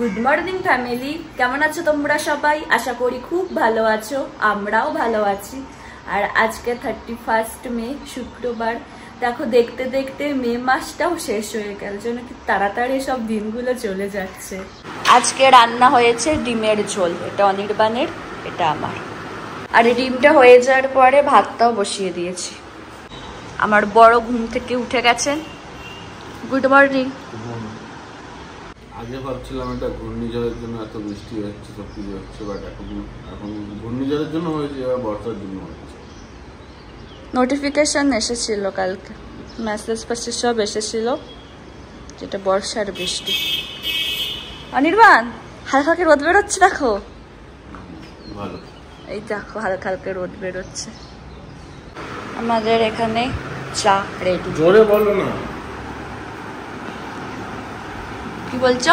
Good morning family, কেমন আছো তোমরা সবাই? আশা করি খুব ভালো আছো, আমরাও ভালো আছি। আর আজকে 31 মে শুক্রবার। দেখো দেখতে দেখতে মে মাসটাও শেষ হয়ে গেল, যেন কি তাড়াতাড়ি সব দিনগুলো চলে যাচ্ছে। আজকে রান্না হয়েছে ডিমের ঝোল, এটা অনির্বাণের, এটা আমার। আর ডিমটা হয়ে যাওয়ার পরে ভাতটাও বসিয়ে দিয়েছি। আমার বড় ঘুম থেকে উঠে গেছেন। Good morning. আগে ভাবছিলাম এটা ঘূর্ণিঝড়ের জন্য এত বৃষ্টি হচ্ছে, সব কিছু হচ্ছে, বাট এখন ঘূর্ণিঝড়ের জন্য হয়েছে, এবার বর্ষার জন্য হচ্ছে। নোটিফিকেশন এসেছিল কালকে, মেসেজ ফেসেজ সব এসেছিল, যেটা বর্ষার বৃষ্টি। অনির্বাণ, হালকা হালকা রোদ বেরোচ্ছে, দেখো ভালো, এই দেখো হালকা হালকা রোদ বেরোচ্ছে। আমাদের এখানে চা রেডি। জোরে বলো না। কি বলছো?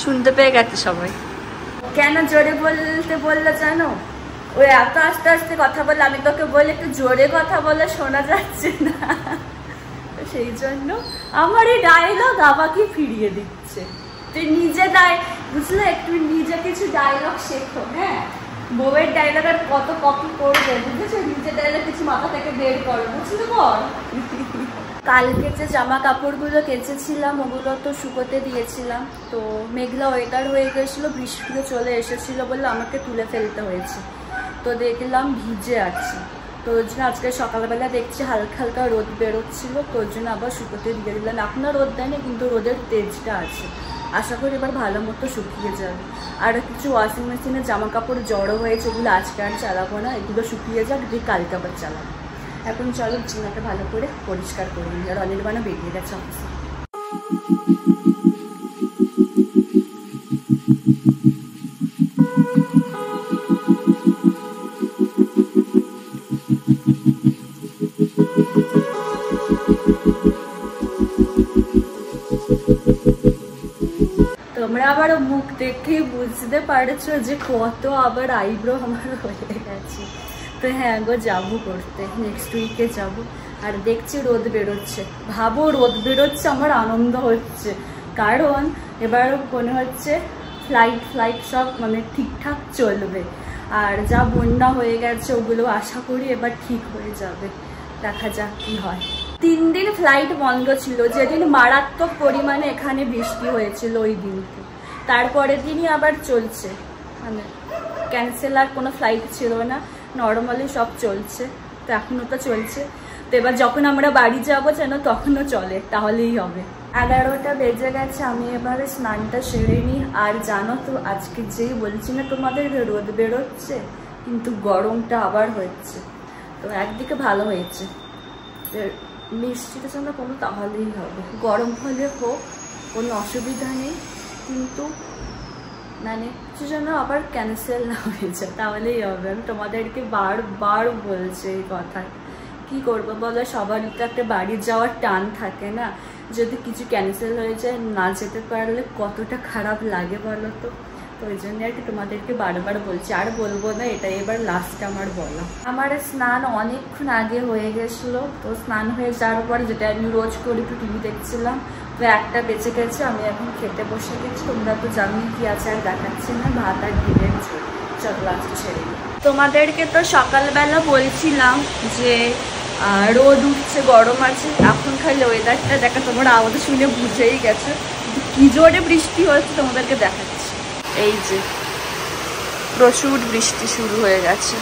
শুনতে পেয়ে গেছে সবাই। কেন জোরে বলতে বললো জানো? ওই এত আস্তে আস্তে কথা বলে, আমি তোকে বলে একটু জোরে কথা বলে শোনা যাচ্ছে না, সেই জন্য আমার এই ডায়লগ আমাকে ফিরিয়ে দিচ্ছে। তুই নিজে বুঝলে, একটু নিজে কিছু ডায়লগ শেখো। হ্যাঁ, বউয়ের ডায়লগ আর কত কপি করবে, বুঝেছো? নিজের ডায়লগ কিছু মাথা থেকে বের করো, বুঝলে বল। কালকে যে জামা কাপড়গুলো কেচেছিলাম ওগুলো তো শুকোতে দিয়েছিলাম, তো মেঘলা ওয়েদার হয়ে গেছিলো, বৃষ্টিও চলে এসেছিলো বলে আমাকে তুলে ফেলতে হয়েছে। তো দেখলাম ভিজে আছে, তো ওই জন্য আজকে সকালবেলা দেখছি হালকা হালকা রোদ বেরোচ্ছিল, তো ওই জন্য আবার শুকোতে দিয়ে দিলাম। এখনও রোদ দেয়নি, কিন্তু রোদের তেজটা আছে, আশা করি এবার ভালো মতো শুকিয়ে যাবে। আর কিছু ওয়াশিং মেশিনে জামা কাপড় জড়ো হয়েছে, ওগুলো আজকে আর চালাবো না, এগুলো শুকিয়ে যাক, দিয়ে কালকে আবার চালাবো। এখন চলো বিছানাটা ভালো করে পরিষ্কার করে নিই। আর অনির্বাণও বেরিয়ে গেছে অফিসে। তোমরা আবার মুখ দেখেই বুঝতে পারছো যে কত আবার আইব্রো আমার হয়ে গেছে। তো হ্যাঁ গো, যাবো করতে, নেক্সট উইকে যাবো। আর দেখছি রোদ বেরোচ্ছে, ভাবো রোদ বেরোচ্ছে, আমার আনন্দ হচ্ছে, কারণ এবার মনে হচ্ছে ফ্লাইট সব মানে ঠিকঠাক চলবে। আর যা বন্যা হয়ে গেছে ওগুলো আশা করি এবার ঠিক হয়ে যাবে, দেখা যাক কি হয়। 3 দিন ফ্লাইট বন্ধ ছিল, যেদিন মারাত্মক পরিমাণে এখানে বৃষ্টি হয়েছিল ওই দিনকে, তারপরের দিনই আবার চলছে, মানে ক্যান্সেল আর কোনো ফ্লাইট ছিল না, নর্মালি সব চলছে। তো এখনও তো চলছে, তো এবার যখন আমরা বাড়ি যাবো যেন তখনও চলে, তাহলেই হবে। 11টা বেজে গেছে, আমি এবারে স্নানটা সেরে নিই। আর জানো তো আজকে যেই বলছি না তোমাদের রোদ বেরোচ্ছে, কিন্তু গরমটা আবার হচ্ছে। তো একদিকে ভালো হয়েছে, বৃষ্টিটা যেন কোনো তাহলেই হবে, গরম হলে হোক, কোনো অসুবিধা নেই, কিন্তু মানে কিছু যেন আবার ক্যান্সেল না হয়ে যায়, তাহলেই হবে। আমি তোমাদেরকে বারবার বলছি এই কথা, কি করবো বলো, সবারই তো একটা বাড়ি যাওয়ার টান থাকে না, যদি কিছু ক্যান্সেল হয়ে যায়, না যেতে পারলে কতটা খারাপ লাগে বলো তো। তো ওই জন্য আর কি তোমাদেরকে বারবার বলছি, আর বলবো না, এটাই এবার লাস্ট আমার বলা। আমার স্নান অনেকক্ষণ আগে হয়ে গেছিলো, তো স্নান হয়ে যাওয়ার পর যেটা আমি রোজ করি, একটু টিভি দেখছিলাম, তো 1টা বেঁচে গেছে, আমি এখন খেতে বসে গেছি। তোমরা তো জানি কি আছে, আর দেখাচ্ছি না, ভাত আর ডিমের ঝোল। চলো লাস্ট ছেড়ে দিই। তোমাদেরকে তো সকালবেলা বলছিলাম যে রোদ উঠছে, গরম আছে, এখন খালি ওয়েদারটা দেখা, তোমরা আমাদের শুনে বুঝেই গেছো কি জোরে বৃষ্টি হচ্ছে, তোমাদেরকে দেখাচ্ছি। এই যে প্রচুর বৃষ্টি শুরু হয়ে গেছে।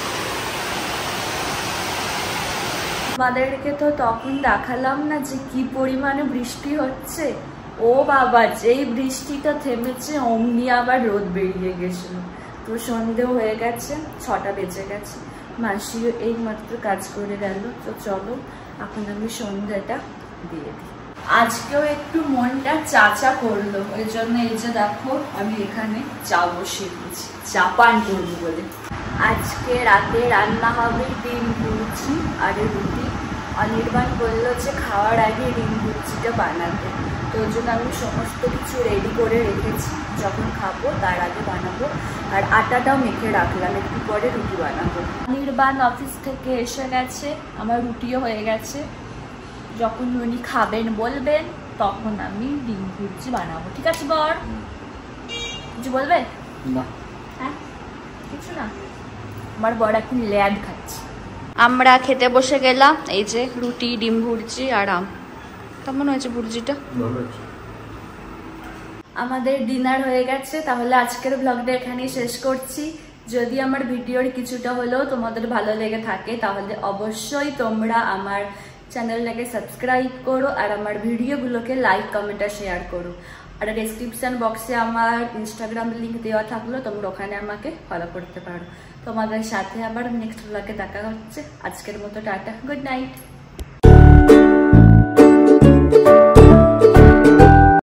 আমাদেরকে তো তখন দেখালাম না যে কি পরিমাণে বৃষ্টি হচ্ছে। ও বাবা, যেই বৃষ্টিটা থেমেছে অমনি আবার রোদ বেরিয়ে গেছিল। তো সন্ধেও হয়ে গেছে, 6টা বেজে গেছে, মাসিও এই মাত্র কাজ করে গেল। তো চলো এখন আমি সন্ধ্যাটা দিয়ে দিই। আজকেও একটু মনটা চা করলো, ওই জন্য এই যে দেখো আমি এখানে চা বসিয়ে দিয়েছি, চা পান করবো বলে। আজকে রাতে রান্না হবে ডিম ভুজি আর রুটি। অনির্বাণ বললো যে খাওয়ার আগে ডিম ভুজিটা বানাতে, তো ওই জন্য আমি সমস্ত কিছু রেডি করে রেখেছি, যখন খাবো তার আগে বানাবো। আর আটাটাও মেখে রাখলাম, একটু পরে রুটি বানাবো। অনির্বাণ অফিস থেকে এসে গেছে, আমার রুটিও হয়ে গেছে, যখন উনি খাবেন বলবেন তখন আমি ডিম ভুর্জি বানাবো। ঠিক আছে বর, কিছু বলবে? না। হ্যাঁ কিছু না, আমার বর এখন ল্যাড খাচ্ছে। আমরা খেতে বসে গেলাম, এই যে রুটি, ডিম ভুর্জি আর আম। কেমন হয়েছে ভুর্জিটা? ভালো আছে। আমাদের ডিনার হয়ে গেছে, তাহলে আজকের ব্লগটা এখানেই শেষ করছি। যদি আমার ভিডিওর কিছুটা হলেও তোমাদের ভালো লেগে থাকে তাহলে অবশ্যই তোমরা আমার চ্যানেলটাকে সাবস্ক্রাইব করো আর আমার ভিডিওগুলোকে লাইক, কমেন্ট আর শেয়ার করো। আর ডেসক্রিপশন বক্সে আমার ইনস্টাগ্রাম লিঙ্ক দেওয়া থাকলো, তোমরা ওখানে আমাকে ফলো করতে পারো। তোমাদের সাথে আবার নেক্সট ব্লগে দেখা হচ্ছে। আজকের মতো টাটা, গুড নাইট।